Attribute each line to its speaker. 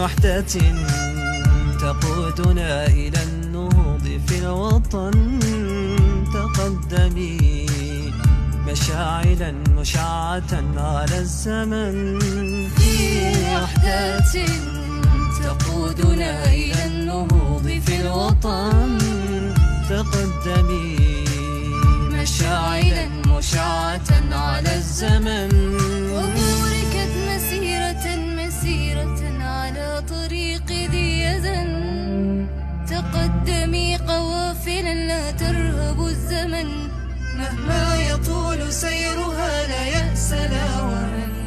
Speaker 1: وحدة تقودنا إلى النهوض في الوطن. تقدمي مشاعلا مشعة على الزمن،
Speaker 2: في وحدة تقودنا إلى النهوض في الوطن.
Speaker 1: تقدمي
Speaker 2: مشاعلا مشعة على الزمن، وبوركت مسيرة على طريق ذي يزن. تقدمي قوافلا لا ترهب الزمن، مهما يطول سيرها لا يأس لا وهن.